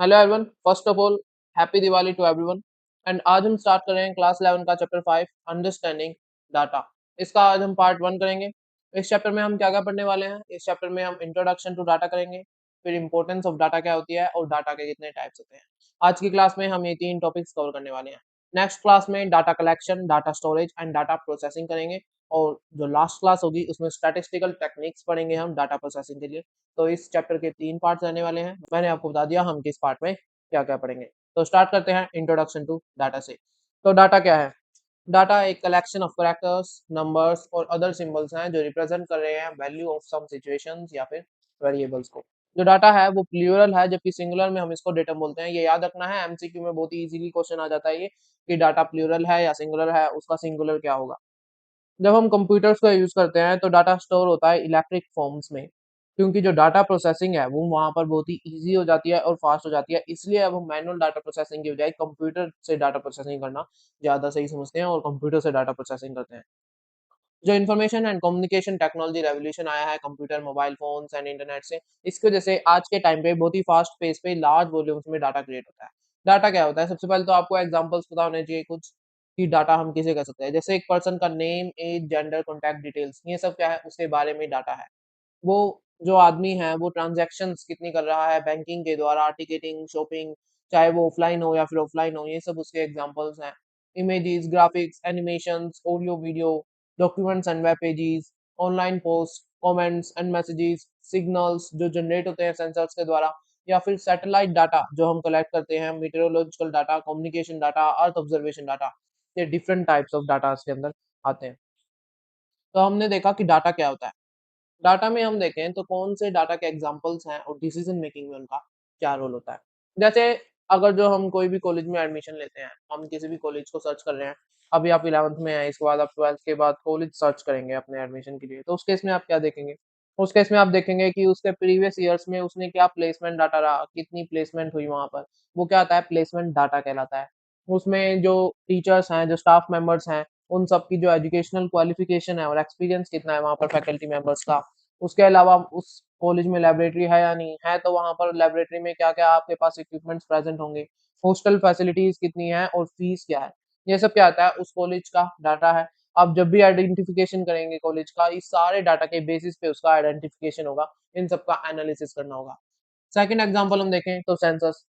Hello everyone, first of all happy Diwali to everyone. And आज हम start कर रहे हैं क्लास 11 का चैप्टर 5 अंडरस्टैंडिंग डाटा। इसका आज हम पार्ट 1 करेंगे। इस चैप्टर में हम क्या क्या पढ़ने वाले हैं? इस चैप्टर में हम इंट्रोडक्शन टू डाटा करेंगे, फिर इंपॉर्टेंस ऑफ डाटा क्या होती है और डाटा के कितने टाइप्स होते हैं। आज की क्लास में हम ये तीन टॉपिक्स कवर करने वाले हैं। नेक्स्ट क्लास में data collection, data storage and data processing करेंगे। और जो लास्ट क्लास होगी उसमें स्टैटिस्टिकल टेक्निक्स पढ़ेंगे हम डाटा प्रोसेसिंग के लिए। तो इस चैप्टर के 3 पार्ट्स रहने वाले हैं। मैंने आपको बता दिया हम किस पार्ट में क्या-क्या पढ़ेंगे। तो स्टार्ट करते हैं इंट्रोडक्शन टू डाटा से। तो डाटा क्या है? डाटा एक कलेक्शन ऑफ कैरेक्टर्स, नंबर्स और अदर सिंबल्स हैं जो रिप्रेजेंट कर रहे हैं वैल्यू ऑफ सम सिचुएशंस या फिर वेरिएबल्स को। जो डाटा है वो प्लूरल है, जबकि सिंगुलर में हम इसको डेटम बोलते हैं। ये याद रखना है, एमसीक्यू में बहुत ही इजीली क्वेश्चन आ जाता है ये कि डाटा प्लूरल है या सिंगुलर है, उसका सिंगुलर क्या होगा। जब हम कंप्यूटर्स का यूज़ करते हैं तो डाटा स्टोर होता है इलेक्ट्रिक फॉर्म्स में, क्योंकि जो डाटा प्रोसेसिंग है वो वहाँ पर बहुत ही ईज़ी हो जाती है और फास्ट हो जाती है। इसलिए अब हम मैनुअल डाटा प्रोसेसिंग की बजाय कंप्यूटर से डाटा प्रोसेसिंग करना ज़्यादा सही समझते हैं और कंप्यूटर से डाटा प्रोसेसिंग करते हैं। जो information and communication technology revolution आया है computer, mobile phones and internet से, इसकी वजह से आज के टाइम पे बहुत ही फास्ट पेस पे लार्ज वॉल्यूम्स में डाटा क्रिएट होता है। डाटा क्या होता है? सबसे पहले तो आपको एग्ज़ाम्पल्स पता होने चाहिए कुछ कि डाटा हम किसे कह सकते हैं। जैसे एक पर्सन का name, age, gender, contact details, ये सब क्या है? उसके बारे में डाटा है। वो जो आदमी है वो ट्रांज़ैक्शंस कितनी कर रहा है बैंकिंग के द्वारा, टिकटिंग, शॉपिंग, चाहे वो ऑफ़लाइन हो या फिर ऑफ़लाइन हो, ये सब उसके एग्ज़ाम्पल्स हैं। Images, graphics, animations, audio, video, documents and web pages, online post, comments and messages, signals जो जनरेट होते हैं सेंसर्स के द्वारा, या फिर सैटेलाइट डाटा जो हम कलेक्ट करते हैं, meteorological data, communication data, earth observation data. ये डिफरेंट टाइप्स ऑफ डाटा इसके अंदर आते हैं। तो हमने देखा कि डाटा क्या होता है। डाटा में हम देखें तो कौन से डाटा के एग्जांपल्स हैं और डिसीजन मेकिंग में उनका क्या रोल होता है। जैसे अगर जो हम कोई भी कॉलेज में एडमिशन लेते हैं, हम किसी भी कॉलेज को सर्च कर रहे हैं, अभी आप 11th में हैं, इसके बाद आप 12th के बाद कॉलेज सर्च करेंगे अपने एडमिशन के लिए, तो उस केस में आप क्या देखेंगे? उस केस में आप देखेंगे कि उसके प्रीवियस ईयर्स में उसने क्या प्लेसमेंट डाटा रहा, कितनी प्लेसमेंट हुई वहाँ पर, वो क्या आता है? प्लेसमेंट डाटा कहलाता है। उसमें जो टीचर्स हैं, जो स्टाफ मेंबर्स हैं, उन सब की जो एजुकेशनल क्वालिफ़िकेशन है और एक्सपीरियंस कितना है वहाँ पर फैकल्टी मेंबर्स का। उसके अलावा उस कॉलेज में लाइब्रेरी है या नहीं है, तो वहाँ पर लाइब्रेरी में क्या-क्या आपके पास इक्विपमेंट्स प्रेज़ेंट होंगे, हॉस्टल फैसिलिटीज़ कितनी है और फीस क्या है। ये सब क्या आता है? उस कॉलेज का डाटा है। आप जब भी आइडेंटिफ़िकेशन करेंगे कॉलेज का, इस सारे डाटा के बेसिस पे उसका आइडेंटिफ़िकेशन होगा, इन सब का एनालिसिस करना होगा। सेकंड एग्ज़ाम्पल हम देखें तो सेंसस।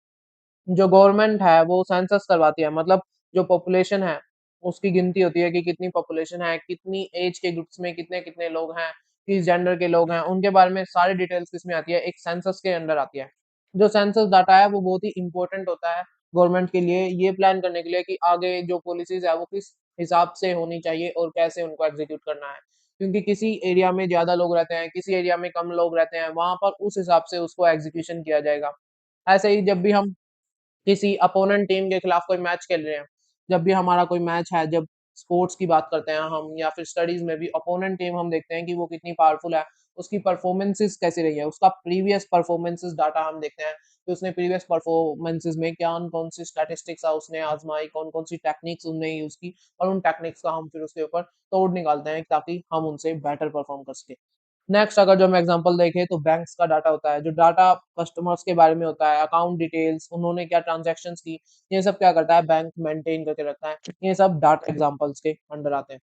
जो गवर्नमेंट है वो सेंसस करवाती है, मतलब जो पॉपुलेशन है उसकी गिनती होती है कि कितनी पॉपुलेशन है, कितनी एज के ग्रुप्स में कितने-कितने लोग हैं, किस जेंडर के लोग हैं, उनके बारे में सारी डिटेल्स किसमें आती है? एक सेंसस के अंडर आती है। जो सेंसस डाटा है वो बहुत ही इम्पोर्टेंट होता है गवर्नमेंट के लिए, ये प्लान करने के लिए कि आगे जो पॉलिसीज़ है वो किस हिसाब से होनी चाहिए और कैसे उनको एग्ज़ीक्यूट करना है। क्योंकि किसी एरिया में ज़्यादा लोग रहते हैं, किसी एरिया में कम लोग रहते हैं, वहाँ पर उस हिसाब से उसको एग्ज़ीक्यूशन किया जाएगा। ऐसे ही जब भी हम किसी अपोनेंट टीम के खिलाफ कोई मैच खेल रहे हैं। जब भी हमारा कोई मैच है, जब स्पोर्ट्स की बात करते हैं हम या फिर स्टडीज़ में भी अपोनेंट टीम हम देखते हैं कि वो कितनी पावरफुल है, उसकी परफॉर्मेंसेज़ कैसी रही है, उसका प्रीवियस परफॉर्मेंसेज़ डाटा हम देखते हैं कि उसने प्रीवियस परफॉर्मेंसेज़ में कौन-कौन सी स्टैटिस्टिक्स उसने आज़माई, कौन-कौन सी टेक्निक्स उनने यूज़ की और उन टेक्निक्स का हम फिर उसके ऊपर तोड़ निकालते हैं ताकि हम उनसे बेटर परफॉर्म कर सकें। नेक्स्ट अगर जो हम एग्ज़ाम्पल देखें तो बैंक्स का डाटा होता है, जो डाटा कस्टमर्स के बारे में होता है, अकाउंट डिटेल्स, उन्होंने क्या ट्रांज़ैक्शंस की, ये सब क्या करता है बैंक मेंटेन करके रखता है। ये सब डाटा एग्ज़ाम्पल्स के अंडर आते हैं।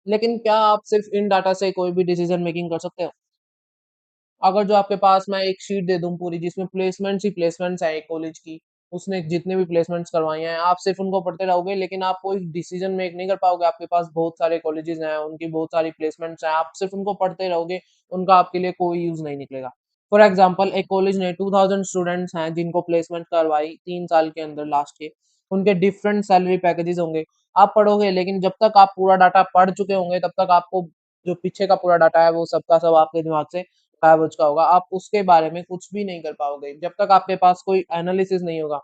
लेकिन क्या आप सिर्फ़ इन डाटा से कोई भी डिसीज़न मेकिंग कर सकते हो? अगर जो आपके पास मैं एक शीट दे दूँ पूरी जिसमें प्लेसमेंट्स ही प्लेसमेंट्स हैं एक कॉलेज की, उसने जितने भी प्लेसमेंट्स करवाई हैं, आप सिर्फ़ उनको पढ़ते रहोगे लेकिन आप कोई डिसीज़न मेक नहीं कर पाओगे। आपके पास बहुत सारे कॉलेजेस हैं, उनकी बहुत सारी प्लेसमेंट्स हैं, आप सिर्फ़ उनको पढ़ते रहोगे, उनका आपके लिए कोई यूज़ नहीं निकलेगा। फॉर एग्ज़ाम्पल एक कॉलेज ने 2000 स्टूडेंट्स हैं जिनको प्लेसमेंट करवाई 3 साल के अंदर लास्ट के, उनके डिफरेंट सैलरी पैकेजेज़ होंगे। आप पढ़ोगे लेकिन जब तक आप पूरा डाटा पढ़ चुके होंगे तब तक आपको जो पीछे का पूरा डाटा है वो सब का सब आपके दिमाग से गायब हो चुका होगा। आप उसके बारे में कुछ भी नहीं कर पाओगे। जब तक आपके पास कोई एनालिसिस नहीं होगा,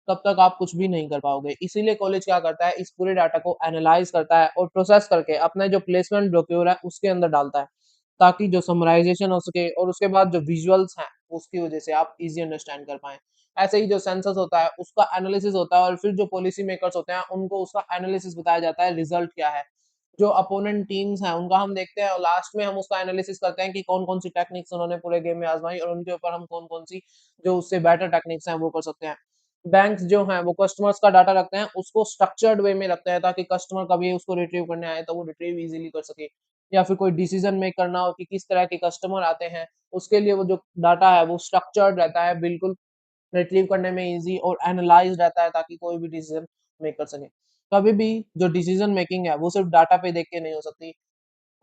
तब तक आप कुछ भी नहीं कर पाओगे। इसीलिए कॉलेज क्या करता है, इस पूरे डाटा को एनालाइज़ करता है और प्रोसेस करके अपने जो प्लेसमेंट ब्रोक्योर है, उसके अंदर डालता है, ताकि जो समराइज़ेशन हो सके और उसके बाद जो विजुअल्स हैं, उसकी वजह से आप ईज़ी अंडरस्टैंड कर पाएँ। ऐसे ही जो सेंसस होता है, उसका एनालिसिस होता है और फिर जो पॉलिसी मेकर्स होते हैं, उनको उसका एनालिसिस बताया जाता है, रिज़ल्ट क्या है। जो अपोनेंट टीम्स हैं उनका हम देखते हैं और लास्ट में हम उसका एनालिसिस करते हैं कि कौन-कौन सी टेक्निक्स उन्होंने पूरे गेम में आज़माई और उनके ऊपर हम कौन-कौन सी जो उससे बेटर टेक्निक्स हैं वो कर सकते हैं। बैंक्स जो हैं वो कस्टमर्स का डाटा रखते हैं, उसको स्ट्रक्चर्ड वे में रखते हैं ताकि कस्टमर कभी उसको रिट्रीव करने आए तो वो रिट्रीव ईज़िली कर सके। या फिर कोई डिसीज़न मेक करना हो कि किस तरह के कस्टमर आते हैं, उसके लिए वो जो डाटा है वो स्ट्रक्चर्ड रहता है, बिल्कुल रिट्रीव करने में ईज़ी और एनालाइज़ रहता है ताकि कोई भी डिसीज़न मेक कर सके। कभी भी जो डिसीज़न मेकिंग है वो सिर्फ़ डाटा पे देख के नहीं हो सकती।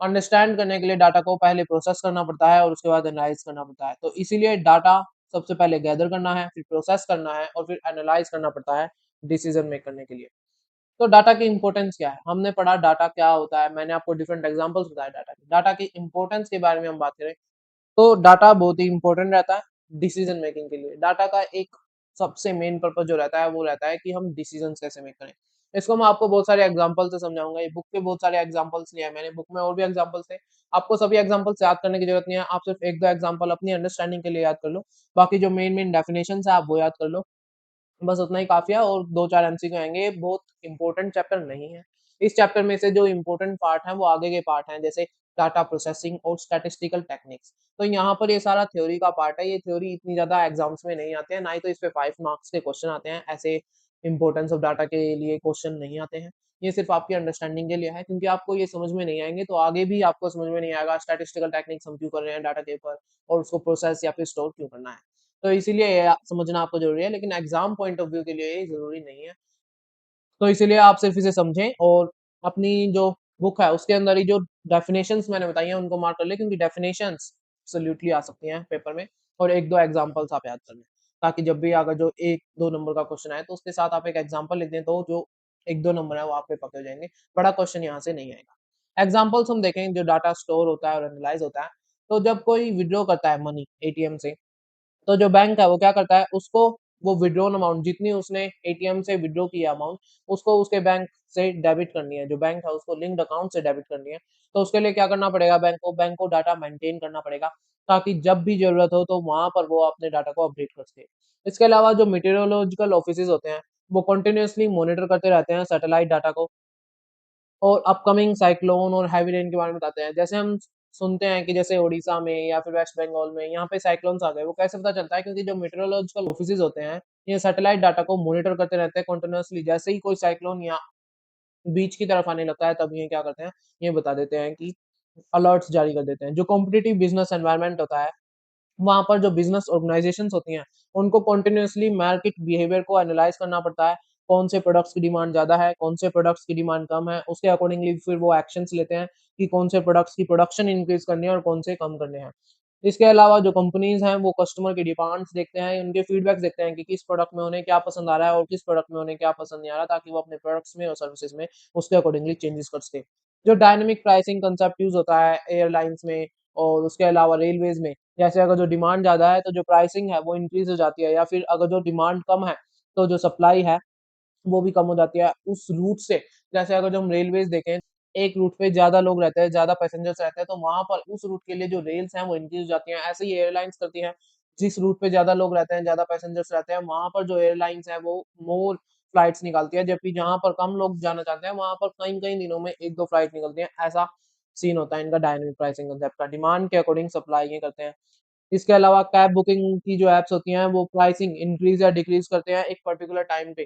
अंडरस्टैंड करने के लिए डाटा को पहले प्रोसेस करना पड़ता है और उसके बाद एनालाइज़ करना पड़ता है। तो इसीलिए डाटा सबसे पहले गैदर करना है, फिर प्रोसेस करना है और फिर एनालाइज़ करना पड़ता है डिसीज़न मेक करने के लिए। तो डाटा की इम्पोर्टेंस क्या है? हमने पढ़ा डाटा क्या होता है, मैंने आपको डिफरेंट एग्ज़ाम्पल्स बताए डाटा के। डाटा की इम्पोर्टेंस के बारे में हम बात करें तो डाटा बहुत ही इम्पोर्टेंट रहता है डिसीजन मेकिंग के लिए। डाटा का एक सबसे मेन पर्पस जो रहता है वो रहता है कि हम डिसीजंस कैसे मेक करें। इसको मैं आपको बहुत सारे एग्जांपल से समझाऊँगा। ये बुक के बहुत सारे एग्जांपल्स लिए हैं मैंने, बुक में और भी एग्जांपल्स थे। आपको सभी एग्जांपल्स याद करने की ज़रूरत नहीं है, आप सिर्फ 1-2 एग्जांपल अपनी अंडरस्टैंडिंग के लिए याद कर लो। बाकी जो मेन-मेन डेफिनिशंस है आप वो याद कर लो। बस उतना ही काफ़ी है और 2-4 एमसीक्यू आएँगे, ये बहुत इम्पोर्टेंट चैप्टर नहीं है। इस चैप्टर में से जो इम्पोर्टेंट पार्ट हैं, वो आगे के पार्ट हैं, जैसे डाटा प्रोसेसिंग और स्टैटिस्टिकल टेक्निक्स। तो यहाँ पर ये सारा थ्योरी का पार्ट है, ये थ्योरी इतनी ज़्यादा एग्ज़ाम्स में नहीं आते हैं, ना ही तो इस पे 5 मार्क्स के क्वेश्चन आते हैं, ऐसे इम्पोर्टेंस ऑफ डाटा के लिए क्वेश्चन नहीं आते हैं। ये सिर्फ़ आपकी अंडरस्टैंडिंग के लिए है, क्योंकि आपको ये समझ में नहीं आएँगे, तो आगे भी आपको समझ में नहीं आएगा स्टैटिस्टिकल टेक्निक्स हम क्यों कर रहे हैं डाटा के ऊपर और उसको प्रोसेस या फिर स्टोर क्यों करना है। तो इसीलिए ये समझना आपको ज़रूरी है, लेकिन एग्ज़ाम पॉइंट ऑफ व्यू के लिए ये ज़रूरी नहीं है। तो इसीलिए आप सिर्फ़ इसे समझें और अपनी जो बुक है, उसके अंदर ही जो डेफ़िनेशंस मैंने बताई हैं, उनको मार्क कर लें, क्योंकि डेफ़िनेशंस एब्सोल्यूटली आ सकती हैं पेपर में और 1-2 एग्ज़ाम्पल्स आप याद कर लें। ताकि जब भी अगर जो 1-2 नंबर का क्वेश्चन आए, तो उसके साथ आप एक एग्ज़ाम्पल लिख दें, तो जो 1-2 नंबर है, वो आपके पक्के हो जाएँगे। बड़ा क्वेश्चन यहाँ से नहीं आएगा। एग्ज़ाम्पल्स हम देखें, जो डाटा स्टोर होता है और एनालाइज़ होता है, तो जब कोई विथड्रॉ करता है मनी एटीएम से, तो जो बैंक है वो क्या करता है, उसको वो विथड्रॉन अमाउंट जितनी उसने एटीएम से विथड्रॉ किया अमाउंट, उसको उसके बैंक से डेबिट करनी है। जो बैंक है उसको लिंक्ड अकाउंट से डेबिट करनी है। तो उसके लिए क्या करना पड़ेगा बैंक को डाटा मेंटेन करना पड़ेगा, ताकि जब भी ज़रूरत हो तो वहाँ पर वो अपने डाटा को अपडेट कर सके। इसके अलावा जो मीटेरोलॉजिकल ऑफिसेज़ होते हैं, वो कंटीन्यूअसली मॉनिटर करते रहते हैं सैटेलाइट डाटा को और अपकमिंग साइक्लोन और हेवी रेन के बारे में बताते हैं। जैसे हम सुनते हैं कि जैसे ओडिशा में या फिर वेस्ट बंगाल में यहाँ पे साइक्लोन्स आ गए, वो कैसे पता चलता है? क्योंकि जो मेटेरोलॉजिकल ऑफिसेज़ होते हैं, ये सैटेलाइट डाटा को मॉनिटर करते रहते हैं कंटीन्यूअसली। जैसे ही कोई साइक्लोन या बीच की तरफ आने लगता है, तब ये क्या करते हैं, ये बता देते हैं कि अलर्ट्स जारी कर देते हैं। जो कॉम्पिटिटिव बिज़नेस एनवायरनमेंट होता है, वहाँ पर जो बिज़नेस ऑर्गनाइज़ेशंस होती हैं, उनको कंटीन्यूअसली मार्केट बिहेवियर को एनालाइज़ करना पड़ता है। कौन से प्रोडक्ट्स की डिमांड ज़्यादा है, कौन से प्रोडक्ट्स की डिमांड कम है, उसके अकॉर्डिंगली फिर वो एक्शंस लेते हैं कि कौन से प्रोडक्ट्स की प्रोडक्शन इंक्रीज़ करनी है और कौन से कम करने हैं। इसके अलावा जो कंपनीज़ हैं, वो कस्टमर की डिमांड्स देखते हैं, उनके फीडबैक्स देखते हैं कि किस प्रोडक्ट में उन्हें क्या पसंद आ रहा है और किस प्रोडक्ट में उन्हें क्या पसंद नहीं आ रहा, ताकि वो अपने प्रोडक्ट्स में और सर्विसेज़ में उसके अकॉर्डिंगली चेंजेस कर सकें। जो डायनामिक प्राइसिंग कांसेप्ट यूज़ होता है एयरलाइन्स में और उसके अलावा रेलवेज़ में, जैसे अगर जो डिमांड ज़्यादा है, तो जो प्राइसिंग है वो इंक्रीज़ हो जाती है, या फिर अगर जो डिमांड कम है, तो जो सप्लाई है वो भी कम हो जाती है। उस रूट से जैसे अगर जो हम रेलवेज़ देखें, एक रूट पे ज़्यादा लोग रहते हैं, ज़्यादा पैसेंजर्स रहते हैं, तो वहाँ पर उस रूट के लिए जो रेल्स हैं वो इंक्रीज़ हो जाती हैं। ऐसे ही एयरलाइन्स करती हैं, जिस रूट पे ज़्यादा लोग रहते हैं, ज़्यादा पैसेंजर्स रहते हैं, वहाँ पर जो एयरलाइन्स हैं वो मोर फ्लाइट्स निकालती है, जबकि जहाँ पर कम लोग जाना चाहते हैं, वहाँ पर कई-कई दिनों में 1-2 फ्लाइट निकलती हैं। ऐसा सीन होता है इनका डायनामिक प्राइसिंग कांसेप्ट का। डिमांड के अकॉर्डिंग सप्लाई ये करते हैं। इसके अलावा कैब बुकिंग की जो ऐप्स होती हैं, वो प्राइसिंग इंक्रीज़ या डिक्रीज़ करते हैं एक पर्टिकुलर टाइम पे।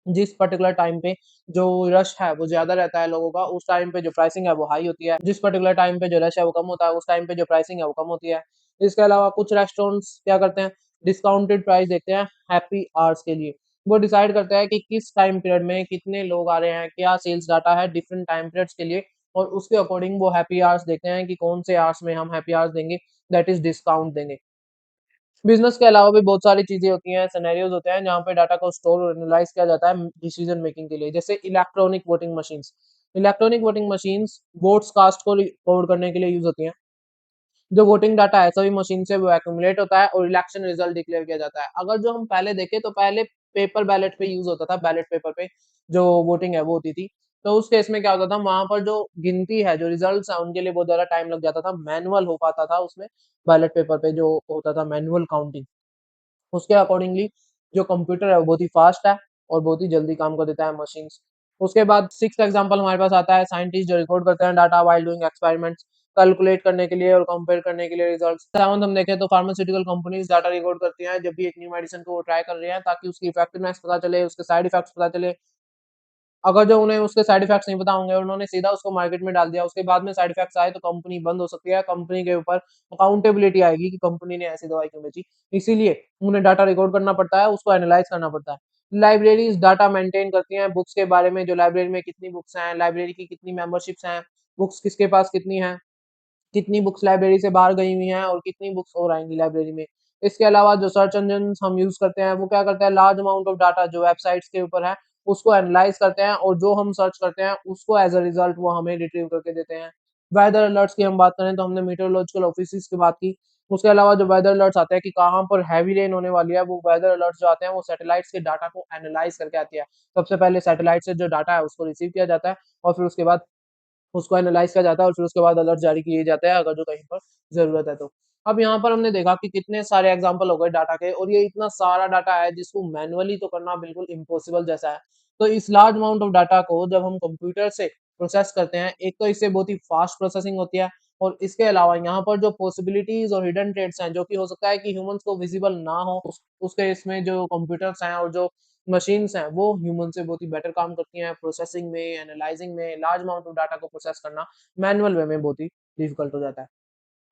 जिस पर्टिकुलर टाइम पे जो रश है वो ज़्यादा रहता है लोगों का, उस टाइम पे जो प्राइसिंग है वो हाई होती है। जिस पर्टिकुलर टाइम पे जो रश है वो कम होता है, उस टाइम पे जो प्राइसिंग है वो कम होती है। इसके अलावा कुछ रेस्टोरेंट्स क्या करते हैं, डिस्काउंटेड प्राइस देते हैं हैप्पी आवर्स के लिए। वो डिसाइड करता है कि किस टाइम पीरियड में कितने लोग आ रहे हैं, क्या सेल्स डाटा है डिफरेंट टाइम पीरियड्स के लिए, और उसके अकॉर्डिंग वो हैप्पी आवर्स देखते हैं कि कौन से आवर्स में हम हैप्पी आवर्स देंगे, दैट इज़ डिस्काउंट देंगे। बिज़नेस के अलावा भी बहुत सारी चीज़ें होती हैं, सिनेरियोज़ होते हैं जहाँ पे डाटा को स्टोर और एनालाइज़ किया जाता है डिसीज़न मेकिंग के लिए। जैसे electronic voting machines. Electronic voting machines votes cast को रिकॉर्ड करने के लिए यूज़ होती हैं। जो वोटिंग डाटा है सभी मशीन से वो एक्यूमुलेट होता है और इलेक्शन रिजल्ट डिक्लेयर किया जाता है। अगर जो हम पहले देखें तो पहले पेपर बैलेट पे यूज़ होता था, बैलेट पेपर पे जो वोटिंग है वो होती थी। तो उस केस में क्या होता था, वहाँ पर जो गिनती है, जो रिजल्ट्स हैं उनके लिए बहुत ज़्यादा टाइम लग जाता था, मैनुअल हो पाता था उसमें बैलेट पेपर पे जो होता था मैनुअल काउंटिंग। उसके अकॉर्डिंगली जो कंप्यूटर है वो बहुत ही फ़ास्ट है और बहुत ही जल्दी काम कर देता है मशीन्स। उसके बाद 6th एग्जांपल हमारे पास आता है साइंटिस्ट जो रिकॉर्ड करते हैं data while doing experiments, calculate करने के लिए और कंपेयर करने के लिए रिजल्ट्स। 7th हम देखें तो फार्मास्यूटिकल कंपनीज डाटा रिकॉर्ड करती हैं जब भी एक न्यू मेडिसिन को वो ट्राई कर रही हैं ताकि उसकी इफेक्टिवनेस पता चले, उसके साइड इफेक्ट्स पता चले। अगर जो उन्हें उसके साइड इफेक्ट्स नहीं पता होंगे और उन्होंने सीधा उसको मार्केट में डाल दिया, उसके बाद में साइड इफेक्ट्स आए तो कंपनी बंद हो सकती है, कंपनी के ऊपर अकाउंटेबिलिटी आएगी कि कंपनी ने ऐसी दवाई क्यों बेची। इसीलिए उन्हें डाटा रिकॉर्ड करना पड़ता है, उसको एनालाइज़ करना पड़ता है। लाइब्रेरीज़ डाटा मेंटेन करती हैं बुक्स के बारे में, जो लाइब्रेरी में कितनी बुक्स हैं, लाइब्रेरी की कितनी मेंबरशिप्स हैं, बुक्स किसके पास कितनी हैं। कितनी बुक्स लाइब्रेरी से बाहर गई हुई हैं और कितनी बुक्स और आएँगी लाइब्रेरी में। इसके अलावा जो सर्च इंजिन्स हम यूज़ करते हैं, वो क्या करते हैं लार्ज अमाउंट ऑफ डाटा जो वेबसाइट्स के ऊपर है, उसको एनालाइज़ करते हैं और जो हम सर्च करते हैं, उसको एज़ अ रिज़ल्ट वो हमें रिट्रीव करके देते हैं। वेदर अलर्ट्स की हम बात करें तो हमने मीटेरोलॉजिकल ऑफिसेज़ की बात की। उसके अलावा जो वेदर अलर्ट्स आते हैं कि कहाँ पर हेवी रेन होने वाली है, वो वेदर अलर्ट्स जो आते हैं, वो सैटेलाइट्स के डाटा को एनालाइज़ करके आती है। सबसे पहले सैटेलाइट से जो डाटा है, उसको रिसीव किया जाता है और फिर उसके बाद उसको एनालाइज़ किया जाता है और फिर उसके बाद अलर्ट जारी किए जाते हैं अगर जो कहीं पर ज़रूरत है तो। अब यहाँ पर हमने देखा कि कितने सारे एग्ज़ाम्पल हो गए डाटा के और ये इतना सारा डाटा है जिसको मैनुअली तो करना बिल्कुल इम्पॉसिबल जैसा है। तो इस लार्ज अमाउंट ऑफ डाटा को जब हम कंप्यूटर से प्रोसेस करते हैं, एक तो इससे बहुत ही फ़ास्ट प्रोसेसिंग होती है और इसके अलावा यहाँ पर जो पॉसिबिलिटीज़ और हिडन ट्रेड्स हैं, जो कि हो सकता है कि ह्यूमन्स को विज़िबल ना हो, उसके इसमें जो कंप्यूटर्स हैं और जो मशीन्स हैं, वो ह्यूमन से बहुत ही बेटर काम करती हैं प्रोसेसिंग में, एनालाइज़िंग में, लार्ज अमाउंट ऑफ डाटा को प्रोसेस करना मैनुअल वे में बहुत ही डिफ़िकल्ट हो जाता है।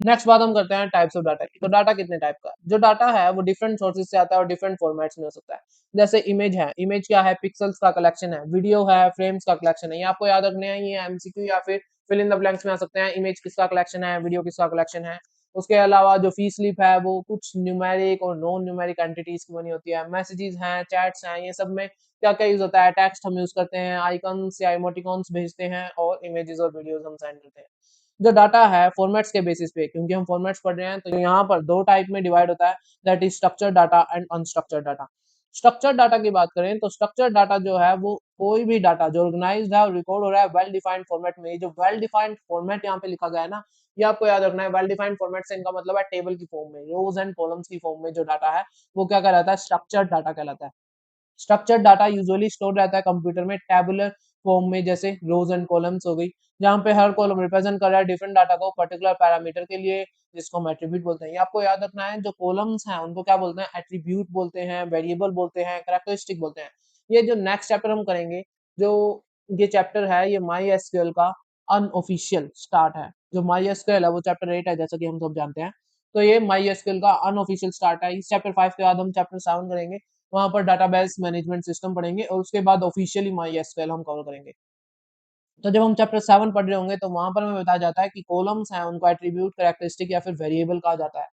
नेक्स्ट बात हम करते हैं टाइप्स ऑफ डाटा की। तो डाटा कितने टाइप का है? जो डाटा है वो डिफरेंट सोर्सेज़ से आता है और डिफरेंट फॉर्मेट्स में हो सकता है। जैसे इमेज है, इमेज क्या है? पिक्सेल्स का कलेक्शन है। वीडियो है, फ्रेम्स का कलेक्शन है। ये आपको याद रखने हैं, ये एमसीक्यू या फिर फिल इन द ब्लैंक्स में आ सकते हैं। इमेज किसका कलेक्शन है, वीडियो किसका कलेक्शन है। उसके अलावा जो फी स्लिप है वो कुछ न्यूमेरिक और नॉन न्यूमेरिक एंटिटीज़ की बनी होती है। मैसेजेस हैं, चैट्स हैं, ये सब में क्या-क्या यूज़ होता है? टेक्स्ट हम यूज़ करते हैं, आइकन्स या इमोटिकॉन्स भेजते हैं और इमेजेस और वीडियोज़ हम सेंड करते हैं। जो डाटा है फॉर्मेट्स के बेसिस पे क्योंकि हम फॉर्मेट्स पढ़ रहे हैं तो यहाँ पर 2 टाइप में डिवाइड होता है that is structured data and unstructured data. Structured data की बात करें तो स्ट्रक्चर्ड डाटा जो है वो कोई भी डाटा जो ऑर्गेनाइज्ड है और रिकॉर्ड हो रहा है वेल डिफाइंड फॉर्मेट में। ये जो वेल डिफाइंड फॉर्मेट यहाँ पे लिखा गया है ना, ये आपको याद रखना है। वेल डिफाइंड फॉर्मेट से इनका मतलब है टेबल की फॉर्म में, रोज़ एंड कॉलम्स की फॉर्म में जो डाटा है, वो क्या कहलाता है? स्ट्रक्चर्ड डाटा कहलाता है। स्ट्रक्चर्ड डाटा यूजुअली स्टोर रहता है कंप्यूटर में टैबुलर फॉर्म में जैसे रोज एंड कॉलम्स हो गई, जहाँ पे हर कॉलम रिप्रेजेंट कर रहा है डिफरेंट डाटा को पर्टिकुलर पैरामीटर के लिए जिसको हम एट्रीब्यूट बोलते हैं। ये आपको याद रखना है जो कॉलम्स हैं उनको क्या बोलते हैं? एट्रीब्यूट बोलते हैं, वेरिएबल बोलते हैं, कैरेक्टरिस्टिक बोलते हैं। ये जो नेक्स्ट चैप्टर हम करेंगे, जो ये चैप्टर है ये माई एसक्यूएल का अनऑफिशियल स्टार्ट है। जो माई एसक्यूएल है वो चैप्टर 8 है जैसा कि हम सब जानते हैं। तो ये माई एसक्यूएल का अनऑफिशियल स्टार्ट है। इस चैप्टर 5 के बाद हम चैप्टर 7 करेंगे। वहाँ पर डाटाबेस मैनेजमेंट सिस्टम पढ़ेंगे और उसके बाद ऑफिशियली माई एसक्यूएल हम कवर करेंगे। तो जब हम चैप्टर 7 पढ़ रहे होंगे तो वहाँ पर हमें बताया जाता है कि कॉलम्स हैं उनको एट्रीब्यूट, कैरेक्टरिस्टिक या फिर वेरिएबल कहा जाता है।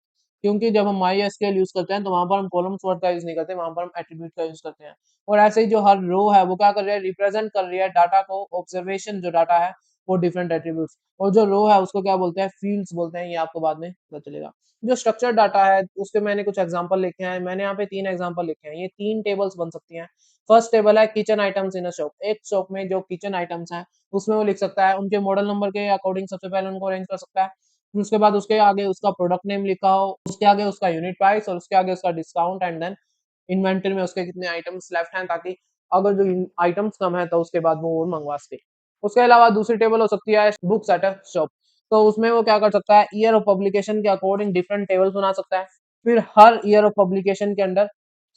क्योंकि जब हम माई एसक्यूएल यूज़ करते हैं तो वहाँ पर हम कॉलम्स वर्ड का यूज़ नहीं करते, वहाँ पर हम एट्रीब्यूट का यूज़ करते हैं। और ऐसे ही जो हर रो है वो क्या कर रही है? रिप्रेजेंट कर रही है डाटा को, ऑब्जर्वेशन जो डाटा है वो डिफरेंट एट्रीब्यूट्स और जो रो है उसको क्या बोलते हैं? फील्ड्स बोलते हैं, ये आपको बाद में पता चलेगा। जो स्ट्रक्चर्ड डाटा है उसके मैंने कुछ एग्जांपल लिखे हैं। मैंने यहाँ पे 3 एग्जांपल लिखे हैं। ये 3 टेबल्स बन सकती हैं। फर्स्ट टेबल है kitchen items in a shop. एक शॉप में जो किचन आइटम्स हैं उसमें वो लिख सकता है, उनके मॉडल नंबर के अकॉर्डिंग सबसे पहले उनको अरेंज कर सकता है। फिर उसके बाद उसके आगे उसका प्रोडक्ट नेम लिखा हो, उसके आगे उसका यूनिट प्राइस और उसके आगे उसका डिस्काउंट एंड देन इन्वेंटरी में उसके कितने आइटम्स लेफ्ट हैं ताकि अगर जो आइटम्स कम है तो उसके बाद वो और मंगवा सके। उसके अलावा दूसरी टेबल हो सकती है बुक्स एट अ शॉप। तो उसमें वो क्या कर सकता है ईयर ऑफ पब्लिकेशन के अकॉर्डिंग डिफरेंट टेबल्स बना सकता है। फिर हर ईयर ऑफ पब्लिकेशन के अंदर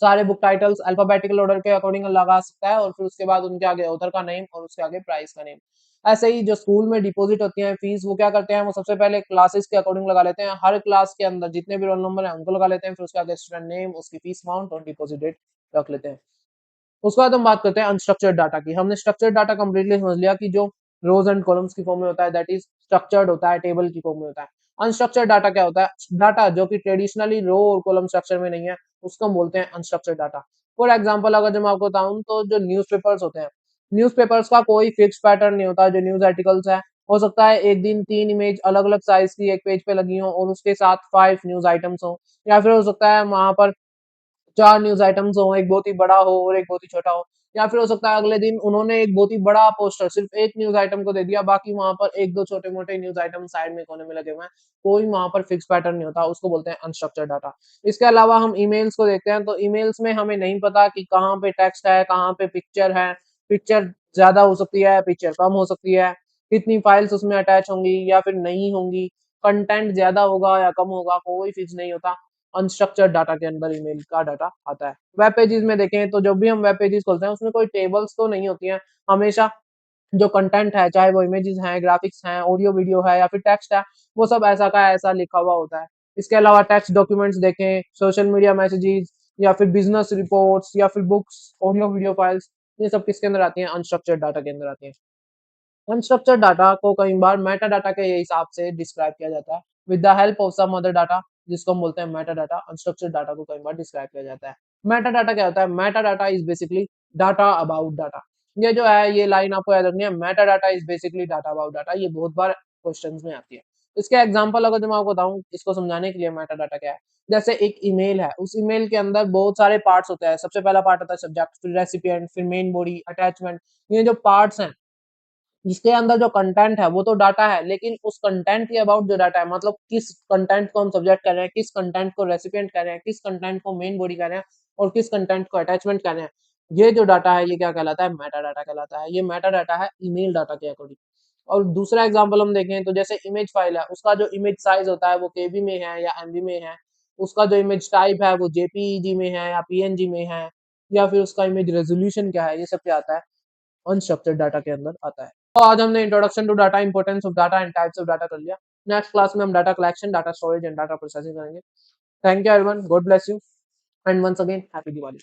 सारे बुक टाइटल्स अल्फाबेटिकल ऑर्डर के अकॉर्डिंग लगा सकता है और फिर उसके बाद उनके आगे ऑथर का नेम और उसके आगे प्राइस का नेम। ऐसे ही जो स्कूल में डिपॉजिट होती है फीस वो क्या करते हैं वो सबसे पहले क्लासेस के अकॉर्डिंग लगा लेते हैं। हर क्लास के अंदर जितने भी रोल नंबर है उनको लगा लेते हैं। फिर उसके आगे स्टूडेंट नेम, उसकी फीस अमाउंट और डिपॉजिट डेट रख लेते हैं। उसके बाद हम बात करते हैं अनस्ट्रक्चर्ड डाटा की। हमने स्ट्रक्चर्ड डाटा कंप्लीटली समझ लिया कि जो रोज एंड कॉलम्स की फॉर्म में होता है दैट इज स्ट्रक्चर्ड होता है, टेबल की फॉर्म में होता है। अनस्ट्रक्चर्ड डाटा क्या होता है? डाटा जो कि ट्रेडिशनली रो और कॉलम स्ट्रक्चर में नहीं है, उसको हम बोलते हैं अनस्ट्रक्चर्ड डाटा। फॉर एग्जांपल अगर जो मैं आपको बताऊं तो जो न्यूज़पेपर्स होते हैं, न्यूज़पेपर्स का कोई फिक्स पैटर्न नहीं होता। जो न्यूज़ आर्टिकल्स है हो सकता है एक दिन 3 इमेज अलग-अलग साइज की एक पेज पे लगी हो और उसके साथ 5 न्यूज़ आइटम्स हो या फिर हो सकता है वहां पर 4 न्यूज़ आइटम्स हो, एक बहुत ही बड़ा हो और एक बहुत ही छोटा हो। या फिर हो सकता है अगले दिन उन्होंने एक बहुत ही बड़ा पोस्टर सिर्फ़ एक न्यूज़ आइटम को दे दिया, बाकी वहाँ पर 1-2 छोटे-मोटे न्यूज़ आइटम साइड में कोने में लगे हुए हैं। कोई वहाँ पर फिक्स पैटर्न नहीं होता, उसको बोलते हैं अनस्ट्रक्चर्ड डाटा। इसके अलावा हम ईमेल्स को देखते हैं, तो ईमेल्स में हमें नहीं पता कि कहाँ पे टेक्स्ट है, कहाँ पे पिक्चर है। पिक्चर ज़्यादा हो सकती है, पिक्चर कम हो सकती है, कितनी फाइल्स उसमें अटैच होंगी या फिर नहीं होंगी, कंटेंट ज़्यादा होगा या कम होगा, कोई फिक्स नहीं होता। अनस्ट्रक्चर्ड डाटा के अंदर ईमेल का डाटा आता है। वेब पेजेज़ में देखें तो जब भी हम वेब पेजेज़ खोलते हैं उसमें कोई टेबल्स तो नहीं होती हैं, हमेशा जो कंटेंट है, चाहे वो इमेजेस हैं, ग्राफिक्स हैं, ऑडियो वीडियो है या फिर टेक्स्ट है, वो सब ऐसा का ऐसा लिखा हुआ होता है। इसके अलावा टेक्स्ट डॉक्यूमेंट्स देखें, सोशल मीडिया मैसेजेस या फिर बिज़नेस रिपोर्ट्स या फिर बुक्स, ऑडियो वीडियो फाइल्स, ये सब किसके अंदर आती हैं? अनस्ट्रक्चर्ड डाटा के अंदर आती हैं। अनस्ट्रक्चर्ड डाटा को कई बार मेटा डाटा के हिसाब से डिस्क्राइब किया जाता है with the help of some other data, जिसको हम बोलते हैं मेटा डाटा। अनस्ट्रक्चर्ड डाटा को कई बार डिस्क्राइब किया जाता है। मेटा डाटा क्या होता है? Meta data is basically data about data. ये जो है ये लाइन आपको याद रखनी है, Meta data is basically data about data. ये बहुत बार क्वेश्चंस में आती है। इसके एग्जांपल अगर मैं आपको बताऊं इसको समझाने के लिए, मेटा डाटा क्या है? जैसे एक ईमेल है, उस ईमेल के अंदर बहुत सारे पार्ट्स होते हैं। सबसे पहला पार्ट होता है सब्जेक्ट, फिर रेसिपिएंट, फिर मेन बॉडी, अटैचमेंट। ये जो पार्ट्स हैं, इसके अंदर जो कंटेंट है वो तो डाटा है, लेकिन उस कंटेंट के अबाउट जो डाटा है, मतलब किस कंटेंट को हम सब्जेक्ट कर रहे हैं, किस कंटेंट को रेसिपिएंट कर रहे हैं, किस कंटेंट को मेन बॉडी कर रहे हैं और किस कंटेंट को अटैचमेंट कर रहे हैं, ये जो डाटा है ये क्या कहलाता है? मेटा डाटा कहलाता है। ये मेटा डाटा है ईमेल डाटा के अकॉर्डिंग। और दूसरा एग्जांपल हम देखें तो जैसे इमेज फाइल है, उसका जो इमेज साइज होता है वो केबी में है या एमबी में है, उसका जो इमेज टाइप है वो जेपीईजी में है या पीएनजी में है, या फिर उसका इमेज रेजोल्यूशन क्या है, ये सब क्या आता है? अनस्ट्रक्चर्ड डाटा के अंदर आता है। तो आज हमने introduction to data, importance of data and types of data कर लिया। नेक्स्ट क्लास में हम data collection, data storage and data processing करेंगे। Thank you everyone, God bless you and once again happy Diwali.